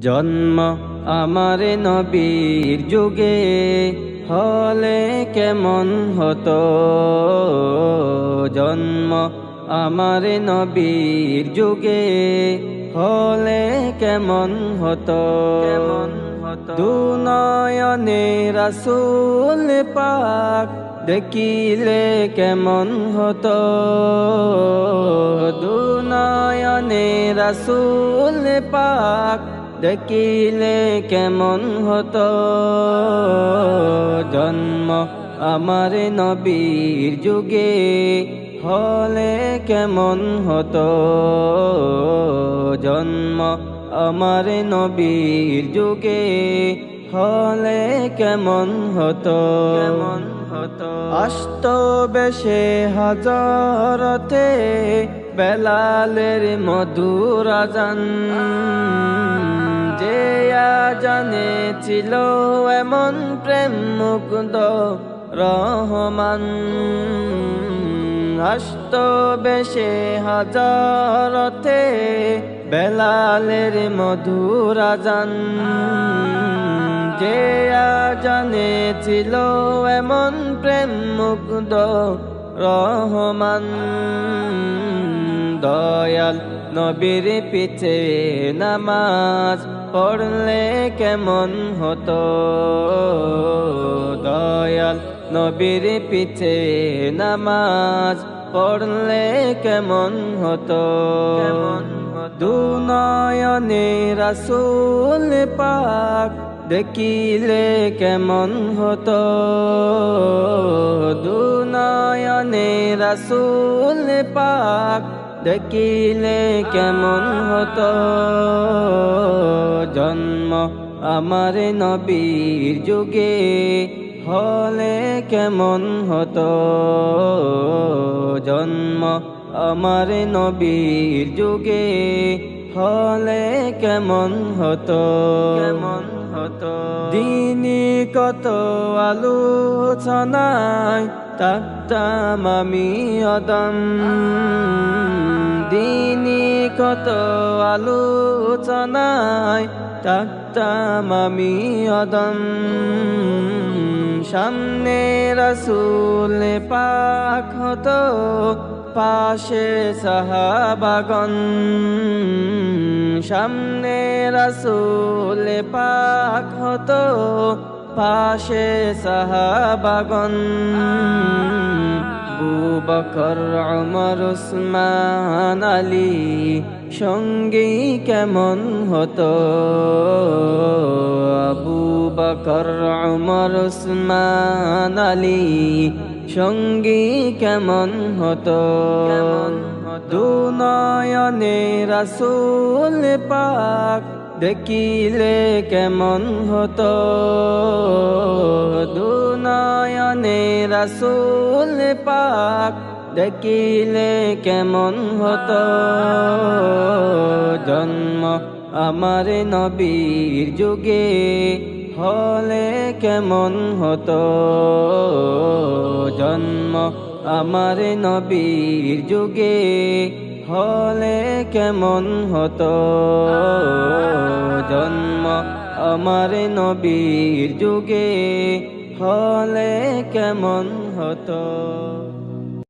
জন্ম আমার নবীর যুগে হলে কেমন হতো। জন্ম আমার নবীর যুগে হলে কেমন হতো। দুনয়নে রাসূল পাক দেখিলে কেমন হতো। দুনয়নে রাসূল পাক দেখিলে কেমন হতো। জন্ম আমার নবীর যুগে হলে কেমন হতো। জন্ম আমার নবীর যুগে হলে কেমন হতো। আসত বেশে হযরতে বেলালের মধুর আযান, যে আযানে ছিল এমন প্রেম মুগ্ধ রহমান। আসত বেশে হযরতে বেলালের মধুর আযান, যে আযানে ছিল এমন প্রেম মুগ্ধ রহমান। দয়াল নবীর পিছে নামাজ পড়লে কেমন হতো। দয়াল নবীর পিছে নামাজ পড়লে কেমন হতো। দুনয়নে রাসূল পাক দেখিলে কেমন হতো। দুনয়নে রাসূল পাক দেখিলে কেমন হতো। জন্ম আমার নবীর যুগে হলে কেমন হতো। জন্ম আমার নবীর যুগে হলে কেমন হতো। দিনী কত আলোচনায় থাকতাম আমি অদম। দিনী কত আলোচনায় থাকতাম আমি অদম। সামনে রাসূল পাক হতো, পাশে সাহাবাগণ। সামনে রাসূল পাক হতো, পাশে সাহাবাগণ। আবু বকর ওমর উসমান আলী সঙ্গী কেমন হতো। আবু বকর ওমর উসমান আলী সঙ্গী কেমন হতো। দুনয়নে রাসূল পাক দেখিলে কেমন হতো। দুনয়নে রাসূল পাক দেখিলে কেমন হতো। জন্ম আমার নবীর যুগে হলে কেমন হতো। জন্ম আমার নবীর যুগে হলে কেমন হতো। জন্ম আমার নবীর যুগে হলে কেমন হতো।